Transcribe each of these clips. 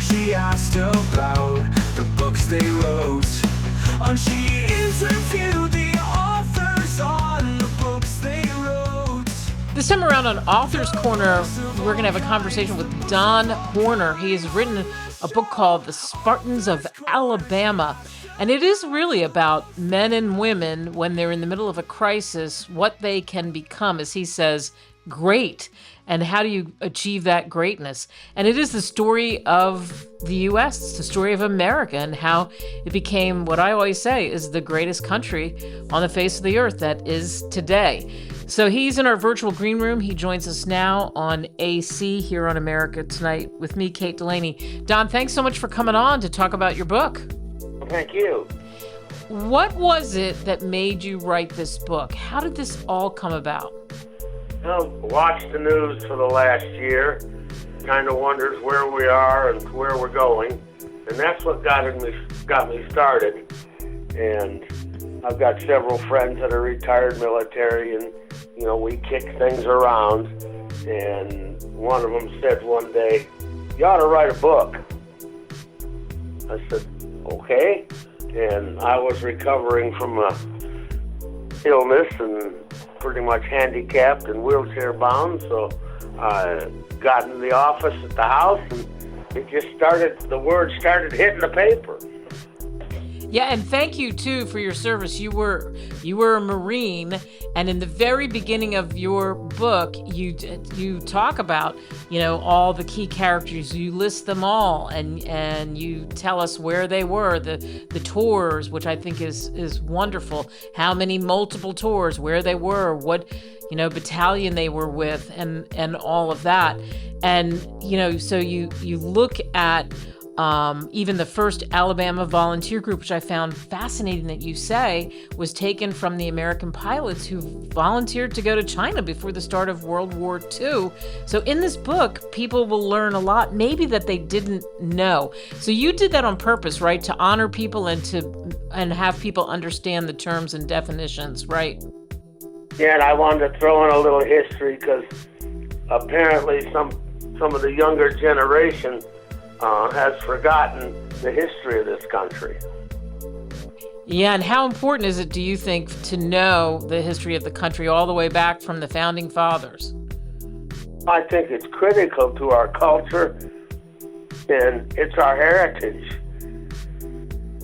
where she asked about the books they wrote. And she interviewed the authors on the books they wrote. This time around on Author's Corner, we're going to have a conversation with Don Horner. He has written a book called The Spartans of Alabama. And it is really about men and women when they're in the middle of a crisis, what they can become, as he says, great. And how do you achieve that greatness? And it is the story of the U.S., it's the story of America, and how it became what I always say is the greatest country on the face of the earth that is today. So he's in our virtual green room. He joins us now on AC here on America Tonight with me, Kate Delaney. Don, thanks so much for coming on to talk about your book. Thank you. What was it that made you write this book? How did this all come about? Well, watched the news for the last year, kind of wonders where we are and where we're going, and that's what got me started. And I've got several friends that are retired military, and we kick things around. And one of them said one day, "You ought to write a book." I said, "Okay." And I was recovering from a illness and pretty much handicapped and wheelchair bound, so I got in the office at the house, and the word started hitting the paper. Yeah, and thank you too for your service. You were a Marine, and in the very beginning of your book, you talk about all the key characters. You list them all, and you tell us where they were, the tours, which I think is wonderful. How many multiple tours, where they were, what battalion they were with, and all of that. And so you look at even the first Alabama volunteer group, which I found fascinating that you say was taken from the American pilots who volunteered to go to China before the start of World War II. So in this book, people will learn a lot, maybe that they didn't know. So you did that on purpose, right? To honor people and have people understand the terms and definitions, right? Yeah, and I wanted to throw in a little history because apparently some of the younger generation has forgotten the history of this country. Yeah, and how important is it, do you think, to know the history of the country all the way back from the founding fathers? I think it's critical to our culture, and it's our heritage.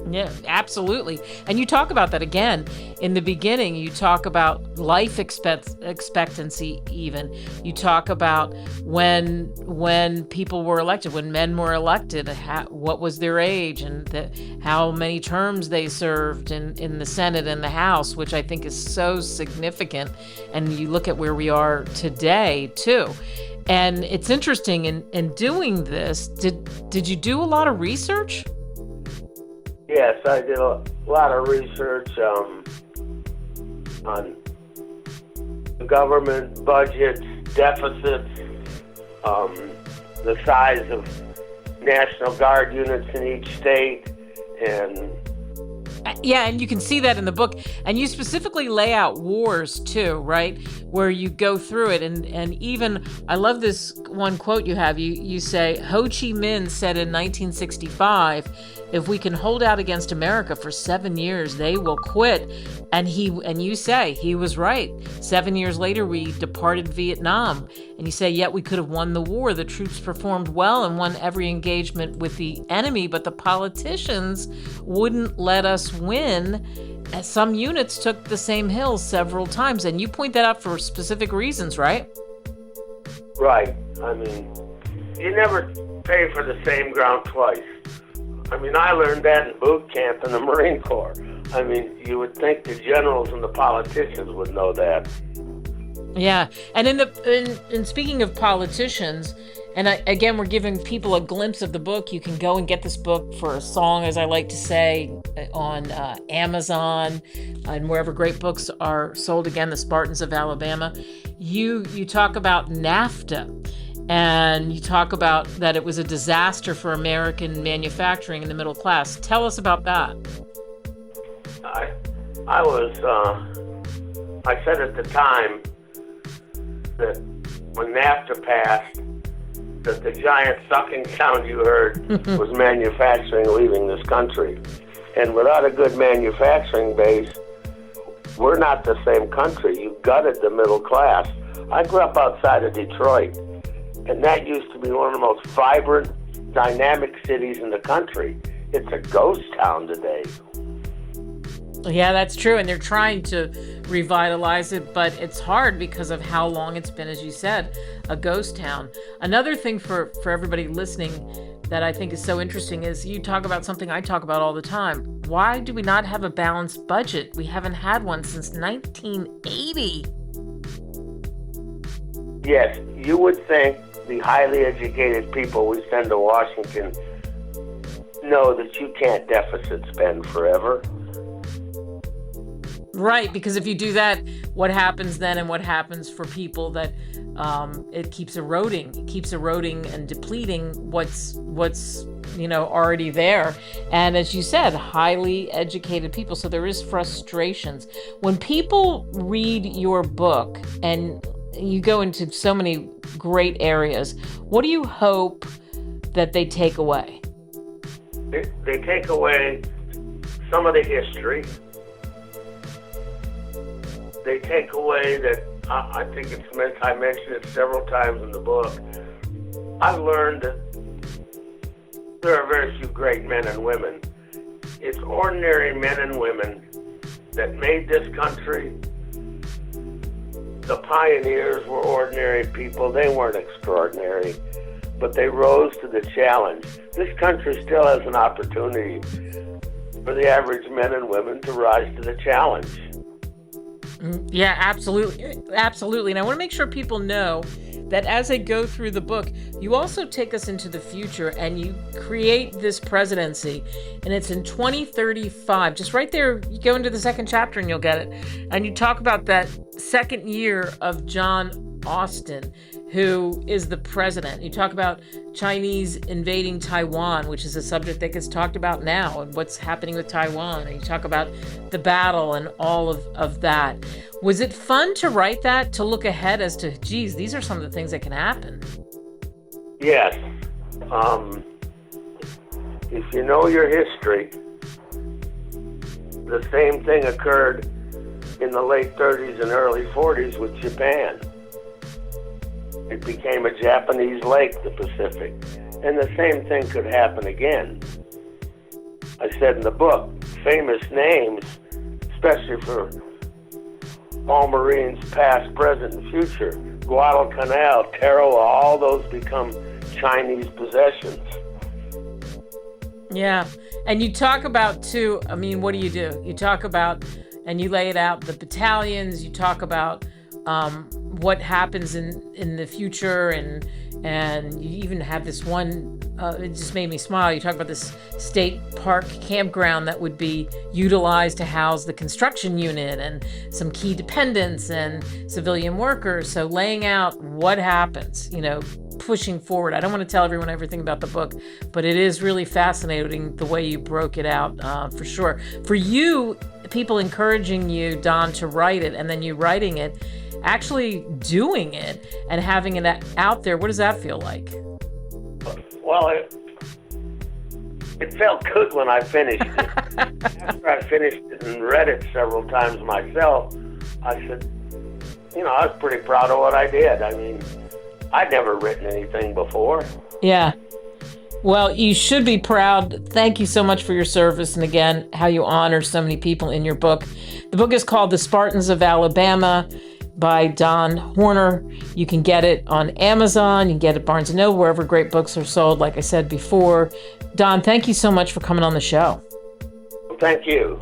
Yeah, absolutely. And you talk about that again in the beginning. You talk about life expectancy even. You talk about when people were elected, when men were elected, what was their age, and how many terms they served in the Senate and the House, which I think is so significant. And you look at where we are today, too. And it's interesting, in doing this, did you do a lot of research? Yes, I did a lot of research on government budgets, deficits, the size of National Guard units in each state, and yeah, and you can see that in the book. And you specifically lay out wars too, right? Where you go through it. And even, I love this one quote you have. You say, Ho Chi Minh said in 1965, if we can hold out against America for 7 years, they will quit. And you say he was right. 7 years later, we departed Vietnam. And you say, yet we could have won the war. The troops performed well and won every engagement with the enemy, but the politicians wouldn't let us win. As some units took the same hill several times. And you point that out for specific reasons, right? Right. I mean, you never pay for the same ground twice. I mean, I learned that in boot camp in the Marine Corps. I mean, you would think the generals and the politicians would know that. Yeah, and in speaking of politicians, and again, we're giving people a glimpse of the book. You can go and get this book for a song, as I like to say, on Amazon and wherever great books are sold. Again, The Spartans of Alabama. You talk about NAFTA. And you talk about that it was a disaster for American manufacturing in the middle class. Tell us about that. I said at the time that when NAFTA passed, that the giant sucking sound you heard was manufacturing leaving this country. And without a good manufacturing base, we're not the same country. You gutted the middle class. I grew up outside of Detroit, and that used to be one of the most vibrant, dynamic cities in the country. It's a ghost town today. Yeah, that's true. And they're trying to revitalize it, but it's hard because of how long it's been, as you said, a ghost town. Another thing for everybody listening that I think is so interesting is you talk about something I talk about all the time. Why do we not have a balanced budget? We haven't had one since 1980. Yes, you would think the highly educated people we send to Washington know that you can't deficit spend forever. Right, because if you do that, what happens then, and what happens for people that it keeps eroding and depleting what's already there. And as you said, highly educated people. So there is frustrations. When people read your book, and you go into so many great areas, what do you hope that they take away? They take away some of the history. They take away that, I think I mentioned it several times in the book, I've learned that there are very few great men and women. It's ordinary men and women that made this country. The pioneers were ordinary people. They weren't extraordinary, but they rose to the challenge. This country still has an opportunity for the average men and women to rise to the challenge. Yeah, absolutely. Absolutely. And I want to make sure people know that as I go through the book, you also take us into the future and you create this presidency. And it's in 2035. Just right there, you go into the second chapter and you'll get it. And you talk about that second year of John Austin, who is the president. You talk about Chinese invading Taiwan, which is a subject that gets talked about now, and what's happening with Taiwan. And you talk about the battle and all of that. Was it fun to write that, to look ahead as to, geez, these are some of the things that can happen? Yes. If you know your history, the same thing occurred in the late 30s and early 40s with Japan. It became a Japanese lake, the Pacific. And the same thing could happen again. I said in the book, famous names, especially for all Marines past, present, and future, Guadalcanal, Tarawa, all those become Chinese possessions. Yeah. And you talk about, too, I mean, what do? You talk about, and you lay it out, the battalions, you talk about what happens in the future, and you even have this one, it just made me smile. You talk about this state park campground that would be utilized to house the construction unit and some key dependents and civilian workers. So laying out what happens, pushing forward. I don't want to tell everyone everything about the book, but it is really fascinating the way you broke it out, for sure. For you, people encouraging you, Don, to write it, and then you writing it, actually doing it and having it out there, what does that feel like? Well, it felt good when I finished it. After I finished it and read it several times myself, I said, I was pretty proud of what I did. I mean, I'd never written anything before. Yeah. Well, you should be proud. Thank you so much for your service, and again, how you honor so many people in your book. The book is called The Spartans of Alabama by Don Horner. You can get it on Amazon. You can get it at Barnes & Noble, wherever great books are sold, like I said before. Don, thank you so much for coming on the show. Thank you.